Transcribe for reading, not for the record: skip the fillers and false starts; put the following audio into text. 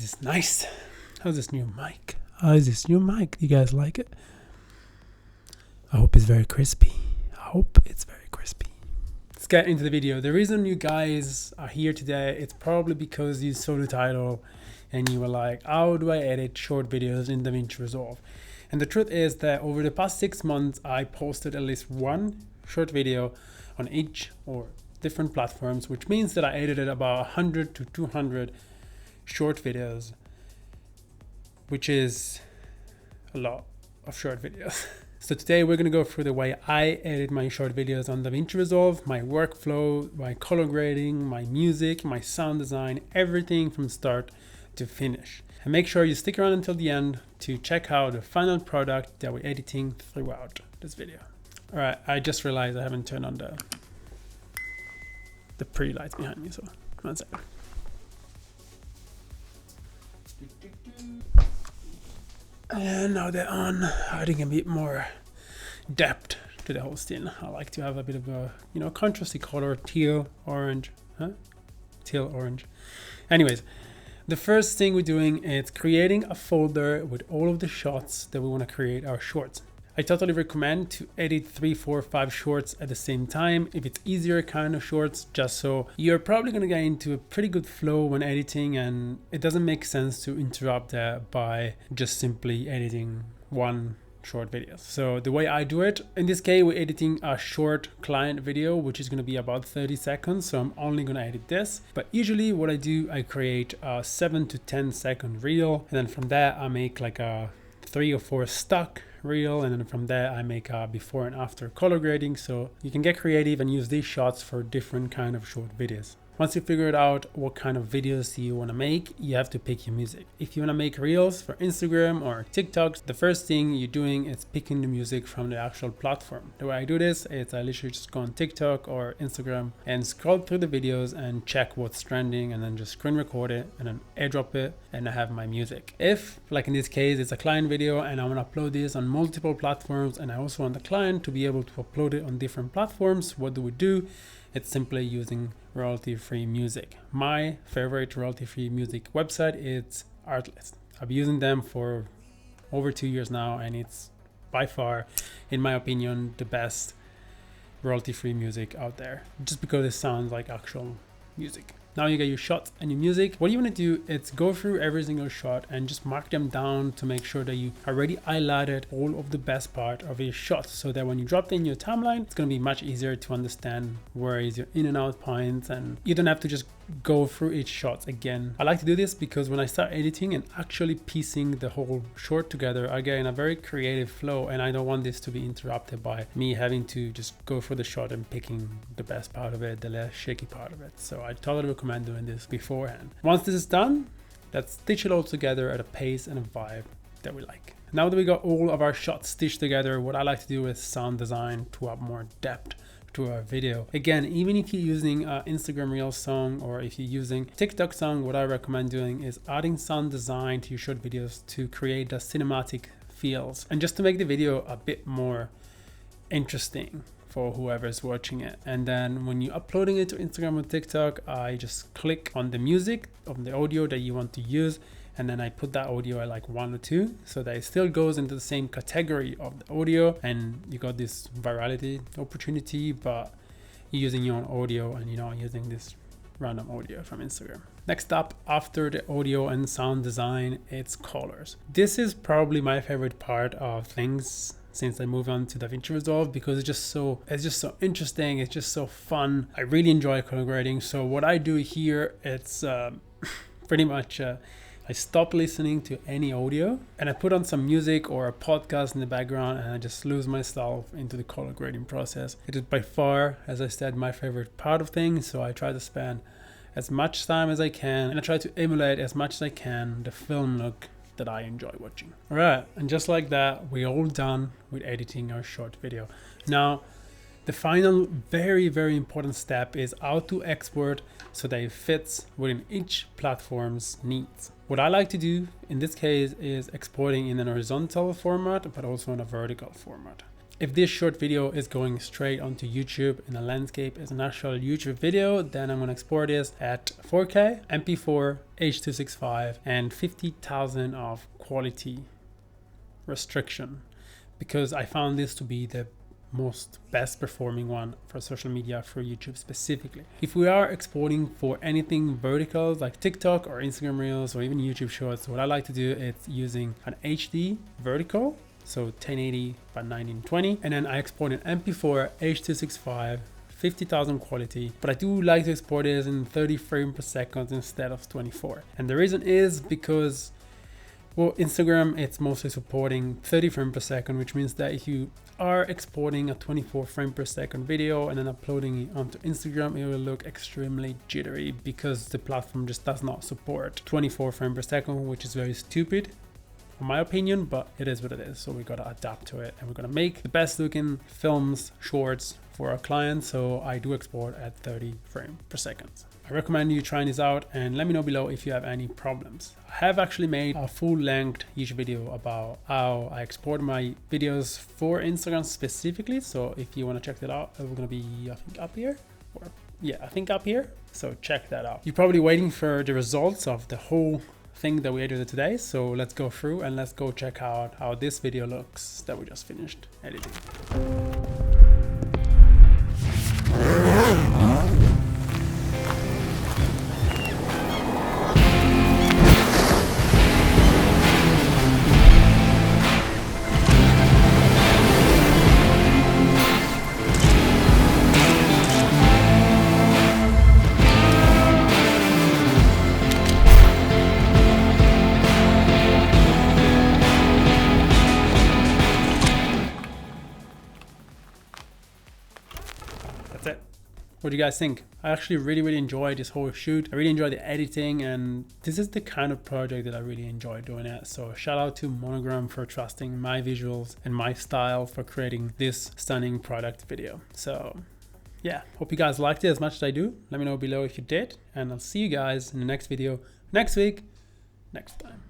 this nice? How's this new mic? How is this new mic? Do you guys like it? I hope it's very crispy. Let's get into the video. The reason you guys are here today, it's probably because you saw the title and you were like, how do I edit short videos in DaVinci Resolve? And the truth is that over the past 6 months, I posted at least one short video on each or different platforms, which means that I edited about 100 to 200 short videos, which is a lot of short videos. So today we're going to go through the way I edit my short videos on DaVinci Resolve, my workflow, my color grading, my music, my sound design, everything from start to finish. And make sure you stick around until the end to check out the final product that we're editing throughout this video. All right, I just realized I haven't turned on the pretty lights behind me, so 1 second. And now they're on, adding a bit more depth to the whole scene. I like to have a bit of a, contrasty color, teal orange. Anyways, the first thing we're doing is creating a folder with all of the shots that we want to create our shorts. I totally recommend to edit 3, 4, 5 shorts at the same time if it's easier kind of shorts, just so you're probably going to get into a pretty good flow when editing, and it doesn't make sense to interrupt that by just simply editing one short video. So the way I do it, in this case, we're editing a short client video, which is going to be about 30 seconds. So I'm only going to edit this. But usually what I do, I create a 7 to 10 second reel. And then from there, I make like a 3 or 4 stock reel, and then from there I make a before and after color grading, so you can get creative and use these shots for different kind of short videos. Once you figured out what kind of videos you want to make, you have to pick your music. If you want to make reels for Instagram or TikTok, the first thing you're doing is picking the music from the actual platform. The way I do this is I literally just go on TikTok or Instagram and scroll through the videos and check what's trending, and then just screen record it and then airdrop it, and I have my music. If, like in this case, it's a client video and I want to upload this on multiple platforms, and I also want the client to be able to upload it on different platforms, what do? It's simply using royalty-free music. My favorite royalty-free music website is Artlist. I've been using them for over 2 years now, and it's by far, in my opinion, the best royalty-free music out there, just because it sounds like actual music. Now you get your shots and your music. What you want to do is go through every single shot and just mark them down to make sure that you already highlighted all of the best part of your shot, so that when you drop it in your timeline, it's going to be much easier to understand where is your in and out points, and you don't have to just go through each shot again. I like to do this because when I start editing and actually piecing the whole short together, I get in a very creative flow, and I don't want this to be interrupted by me having to just go through the shot and picking the best part of it, the less shaky part of it. So I totally recommend doing this beforehand. Once this is done, let's stitch it all together at a pace and a vibe that we like. Now that we got all of our shots stitched together, what I like to do is sound design to add more depth to our video. Again, even if you're using an Instagram Reel song or if you're using TikTok song, what I recommend doing is adding sound design to your short videos to create the cinematic feels and just to make the video a bit more interesting for whoever's watching it. And then when you're uploading it to Instagram or TikTok, I just click on the music of the audio that you want to use, and then I put that audio at like 1 or 2, so that it still goes into the same category of the audio, and you got this virality opportunity, but you're using your own audio and you're not using this random audio from Instagram. Next up, after the audio and sound design, it's colors. This is probably my favorite part of things since I moved on to DaVinci Resolve, because it's just so interesting, it's just so fun. I really enjoy color grading. So what I do here, it's pretty much I stop listening to any audio and I put on some music or a podcast in the background, and I just lose myself into the color grading process. It is by far, as I said, my favorite part of things. So I try to spend as much time as I can, and I try to emulate as much as I can the film look that I enjoy watching. All right, and just like that, we're all done with editing our short video. Now, the final very, very important step is how to export so that it fits within each platform's needs. What I like to do in this case is exporting in an horizontal format, but also in a vertical format. If this short video is going straight onto YouTube in a landscape as an actual YouTube video, then I'm going to export this at 4K, MP4, H.265, and 50,000 of quality restriction, because I found this to be the most best performing one for social media for YouTube specifically. If we are exporting for anything vertical like TikTok or Instagram Reels or even YouTube Shorts, what I like to do is using an HD vertical, so 1080 by 1920, and then I export an MP4 H.265 50,000 quality, but I do like to export it in 30 frames per second instead of 24. And the reason is because, well, Instagram, it's mostly supporting 30 frames per second, which means that if you are exporting a 24 frame per second video and then uploading it onto Instagram, it will look extremely jittery because the platform just does not support 24 frames per second, which is very stupid in my opinion, but it is what it is. So we gotta adapt to it, and we're gonna make the best looking films, shorts for our clients. So I do export at 30 frames per second. I recommend you trying this out and let me know below if you have any problems. I have actually made a full-length YouTube video about how I export my videos for Instagram specifically. So if you want to check that out, we're going to be, I think, up here. Or yeah, I think up here. So check that out. You're probably waiting for the results of the whole thing that we edited today. So let's go through and let's go check out how this video looks that we just finished editing. That's it. What do you guys think? I actually really enjoyed this whole shoot. I really enjoyed the editing, and this is the kind of project that I really enjoy doing it. So shout out to Monogram for trusting my visuals and my style for creating this stunning product video. So yeah, hope you guys liked it as much as I do. Let me know below if you did, and I'll see you guys in the next video next week, next time.